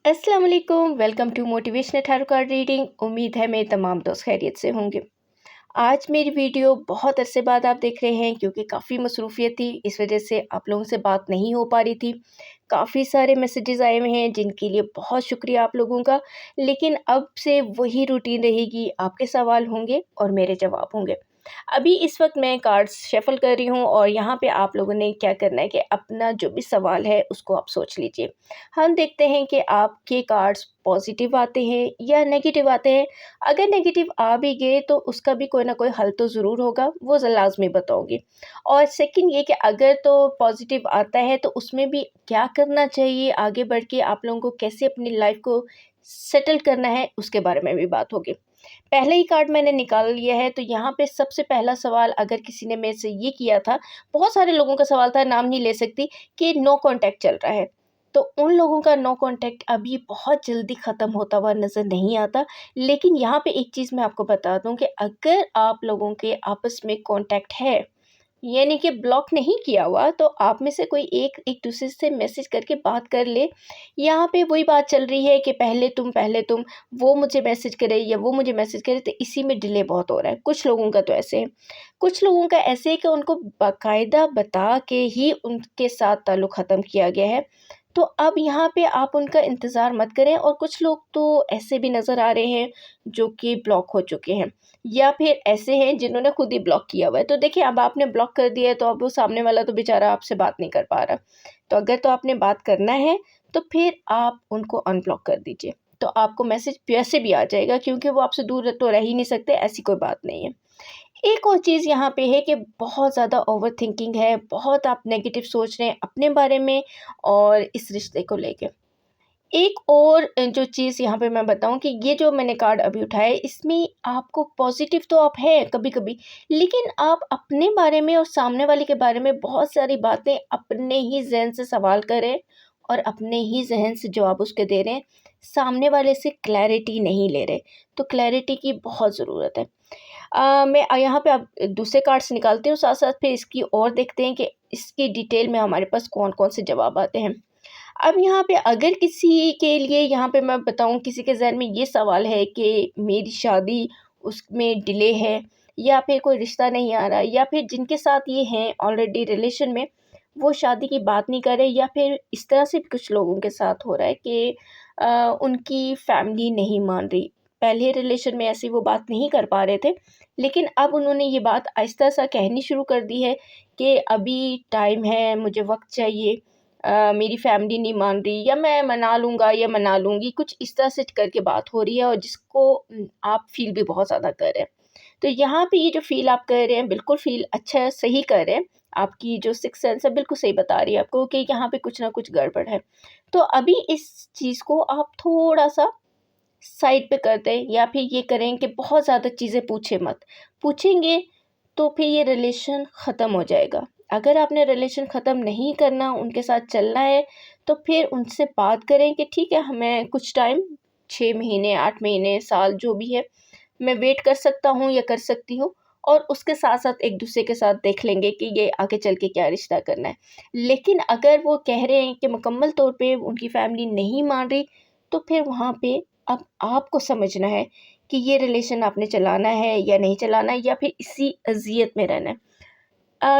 अस्सलाम वालेकुम, welcome to motivational tarot card reading. उम्मीद है मेरे तमाम दोस्त खैरियत से होंगे। आज मेरी वीडियो बहुत अरसे बाद आप देख रहे हैं क्योंकि काफ़ी मसरूफ़ियत थी, इस वजह से आप लोगों से बात नहीं हो पा रही थी। काफ़ी सारे मैसेजेस आए हुए हैं जिनके लिए बहुत शुक्रिया आप लोगों का। लेकिन अब से वही रूटीन रहेगी, आपके सवाल होंगे और मेरे जवाब होंगे। अभी इस वक्त मैं कार्ड्स शफल कर रही हूँ और यहाँ पे आप लोगों ने क्या करना है कि अपना जो भी सवाल है उसको आप सोच लीजिए। हम देखते हैं कि आपके कार्ड्स पॉजिटिव आते हैं या नेगेटिव आते हैं। अगर नेगेटिव आ भी गए तो उसका भी कोई ना कोई हल तो ज़रूर होगा, वो लाज़मी बताऊँगी। और सेकंड ये कि अगर तो पॉजिटिव आता है तो उसमें भी क्या करना चाहिए, आगे बढ़ के आप लोगों को कैसे अपनी लाइफ को सेटल करना है, उसके बारे में भी बात होगी। पहले ही कार्ड मैंने निकाल लिया है, तो यहाँ पे सबसे पहला सवाल अगर किसी ने मेरे से ये किया था, बहुत सारे लोगों का सवाल था, नाम नहीं ले सकती, कि नो कॉन्टैक्ट चल रहा है। तो उन लोगों का नो कॉन्टैक्ट अभी बहुत जल्दी ख़त्म होता हुआ नज़र नहीं आता। लेकिन यहाँ पे एक चीज़ मैं आपको बता दूँ कि अगर आप लोगों के आपस में कॉन्टैक्ट है, यानी कि ब्लॉक नहीं किया हुआ, तो आप में से कोई एक एक दूसरे से मैसेज करके बात कर ले। यहाँ पे वही बात चल रही है कि पहले तुम, वो मुझे मैसेज करे या वो मुझे मैसेज करे, तो इसी में डिले बहुत हो रहा है। कुछ लोगों का तो ऐसे है, कुछ लोगों का ऐसे है कि उनको बाकायदा बता के ही उनके साथ ताल्लुक़ ख़त्म किया गया है। तो अब यहाँ पे आप उनका इंतज़ार मत करें। और कुछ लोग तो ऐसे भी नज़र आ रहे हैं जो कि ब्लॉक हो चुके हैं, या फिर ऐसे हैं जिन्होंने खुद ही ब्लॉक किया हुआ है। तो देखिए, अब आपने ब्लॉक कर दिया है तो अब वो सामने वाला तो बेचारा आपसे बात नहीं कर पा रहा। तो अगर तो आपने बात करना है तो फिर आप उनको अनब्लॉक कर दीजिए, तो आपको मैसेज वैसे भी आ जाएगा, क्योंकि वो आपसे दूर तो रह ही नहीं सकते, ऐसी कोई बात नहीं है। एक और चीज़ यहाँ पे है कि बहुत ज़्यादा ओवरथिंकिंग है, बहुत आप नेगेटिव सोच रहे हैं अपने बारे में और इस रिश्ते को लेके। एक और जो चीज़ यहाँ पे मैं बताऊँ कि ये जो मैंने कार्ड अभी उठाया है, इसमें आपको पॉज़िटिव तो आप हैं कभी-कभी, लेकिन आप अपने बारे में और सामने वाले के बारे में बहुत सारी बातें अपने ही ज़हन से सवाल कर रहे हैं और अपने ही ज़हन से जवाब उसके दे रहे हैं। सामने वाले से क्लैरिटी नहीं ले रहे, तो क्लैरिटी की बहुत ज़रूरत है। मैं यहाँ पे अब दूसरे कार्ड्स निकालती हूँ, साथ-साथ फिर इसकी और देखते हैं कि इसकी डिटेल में हमारे पास कौन-कौन से जवाब आते हैं। अब यहाँ पे अगर किसी के लिए, यहाँ पे मैं बताऊँ, किसी के ज़हन में ये सवाल है कि मेरी शादी, उसमें डिले है, या फिर कोई रिश्ता नहीं आ रहा, या फिर जिनके साथ ये हैं ऑलरेडी रिलेशन में, वो शादी की बात नहीं कर रहे, या फिर इस तरह से भी कुछ लोगों के साथ हो रहा है कि उनकी फैमिली नहीं मान रही। पहले रिलेशन में ऐसी वो बात नहीं कर पा रहे थे, लेकिन अब उन्होंने ये बात आहिस्ता सा कहनी शुरू कर दी है कि अभी टाइम है, मुझे वक़्त चाहिए, मेरी फैमिली नहीं मान रही, या मैं मना लूँगा या मना लूँगी, कुछ इस तरह से करके बात हो रही है, और जिसको आप फ़ील भी बहुत ज़्यादा कर रहे हैं। तो यहाँ पे ये जो फ़ील आप कर रहे हैं, बिल्कुल फ़ील अच्छा है, सही कर रहे हैं। आपकी जो सिक्स्थ सेंस है बिल्कुल सही बता रही है आपको कि यहाँ पे कुछ ना कुछ गड़बड़ है। तो अभी इस चीज़ को आप थोड़ा-सा साइड पे कर दें, या फिर ये करें कि बहुत ज़्यादा चीज़ें पूछें मत। पूछेंगे तो फिर ये रिलेशन ख़त्म हो जाएगा। अगर आपने रिलेशन ख़त्म नहीं करना, उनके साथ चलना है, तो फिर उनसे बात करें कि ठीक है, हमें कुछ टाइम, 6 महीने, 8 महीने, साल, जो भी है, मैं वेट कर सकता हूँ या कर सकती हूँ, और उसके साथ-साथ एक-दूसरे के साथ देख लेंगे कि ये आगे चल के क्या रिश्ता करना है। लेकिन अगर वो कह रहे हैं कि मुकम्मल तौर पे उनकी फैमिली नहीं मान रही, तो फिर वहाँ पे अब आपको समझना है कि ये रिलेशन आपने चलाना है या नहीं चलाना है, या फिर इसी अज़ियत में रहना है।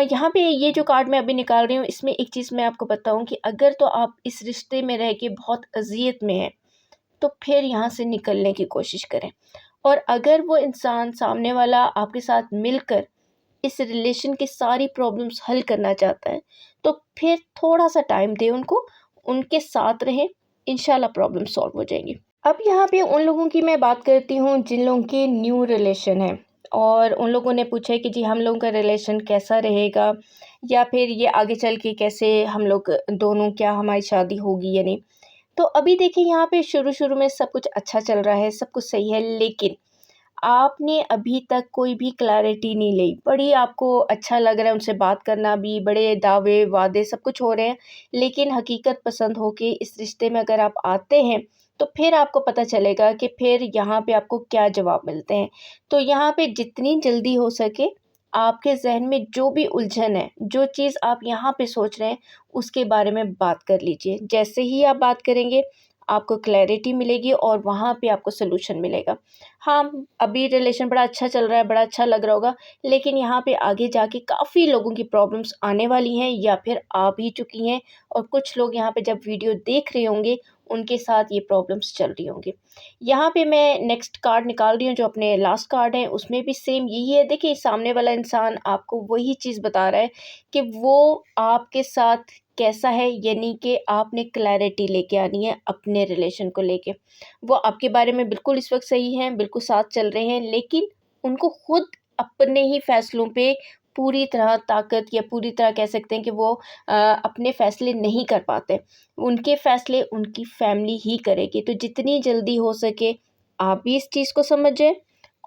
यहाँ पे ये जो कार्ड मैं अभी निकाल रही हूँ, इसमें एक चीज़ मैं आपको बताऊँ कि अगर तो आप इस रिश्ते में रह के बहुत अज़ियत में हैं, तो फिर यहाँ से निकलने की कोशिश करें। और अगर वो इंसान सामने वाला आपके साथ मिलकर इस रिलेशन की सारी प्रॉब्लम्स हल करना चाहता है, तो फिर थोड़ा-सा टाइम दें उनको, उनके साथ रहें, इंशाल्लाह प्रॉब्लम सॉल्व हो जाएँगी। अब यहाँ पे उन लोगों की मैं बात करती हूँ जिन लोगों के न्यू रिलेशन है, और उन लोगों ने पूछा है कि जी हम लोगों का रिलेशन कैसा रहेगा, या फिर ये आगे चल के कैसे हम लोग दोनों, क्या हमारी शादी होगी या नहीं। तो अभी देखिए, यहाँ पे शुरू-शुरू में सब कुछ अच्छा चल रहा है, सब कुछ सही है, लेकिन आपने अभी तक कोई भी क्लैरिटी नहीं ली। बड़ी आपको अच्छा लग रहा है उनसे बात करना भी, बड़े दावे, वादे सब कुछ हो रहे हैं, लेकिन हकीकत पसंद हो के इस रिश्ते में अगर आप आते हैं, तो फिर आपको पता चलेगा कि फिर यहाँ पे आपको क्या जवाब मिलते हैं। तो यहाँ पे जितनी जल्दी हो सके, आपके ज़हन में जो भी उलझन है, जो चीज़ आप यहाँ पे सोच रहे हैं, उसके बारे में बात कर लीजिए। जैसे ही आप बात करेंगे, आपको क्लैरिटी मिलेगी और वहाँ पे आपको सॉल्यूशन मिलेगा। हाँ, अभी रिलेशन बड़ा अच्छा चल रहा है, बड़ा अच्छा लग रहा होगा, लेकिन यहाँ पे आगे जाके काफ़ी लोगों की प्रॉब्लम्स आने वाली हैं या फिर आ भी चुकी हैं, और कुछ लोग यहाँ पे जब वीडियो देख रहे होंगे उनके साथ ये प्रॉब्लम्स चल रही होंगी। यहाँ पे मैं नेक्स्ट कार्ड निकाल रही हूँ, जो अपने लास्ट कार्ड है उसमें भी सेम यही है। देखिए, सामने वाला इंसान आपको वही चीज़ बता रहा है कि वो आपके साथ कैसा है, यानी कि आपने क्लैरिटी लेके आनी है अपने रिलेशन को लेके। वो आपके बारे में बिल्कुल इस वक्त सही हैं, बिल्कुल साथ चल रहे हैं, लेकिन उनको खुद अपने ही फैसलों पे पूरी तरह ताकत, या पूरी तरह कह सकते हैं कि वो अपने फैसले नहीं कर पाते। उनके फैसले उनकी फैमिली ही करेगी। तो जितनी जल्दी हो सके आप भी इस चीज़ को समझ जाएं,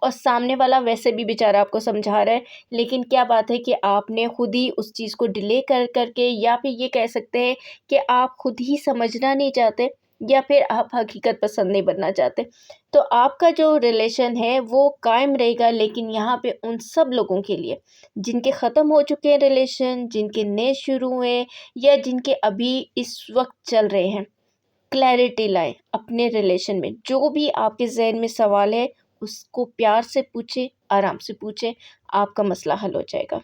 और सामने वाला वैसे भी बेचारा आपको समझा रहा है, लेकिन क्या बात है कि आपने खुद ही उस चीज़ को डिले कर करके, या फिर ये कह सकते हैं कि आप खुद ही समझना नहीं चाहते, या फिर आप हकीकत पसंद नहीं बनना चाहते। तो आपका जो रिलेशन है वो कायम रहेगा, लेकिन यहाँ पे उन सब लोगों के लिए जिनके ख़त्म हो चुके हैं रिलेशन, जिनके नए शुरू हुए, या जिनके अभी इस वक्त चल रहे हैं, क्लैरिटी लाएं अपने रिलेशन में। जो भी आपके ज़हन में सवाल है उसको प्यार से पूछें, आराम से पूछें, आपका मसला हल हो जाएगा।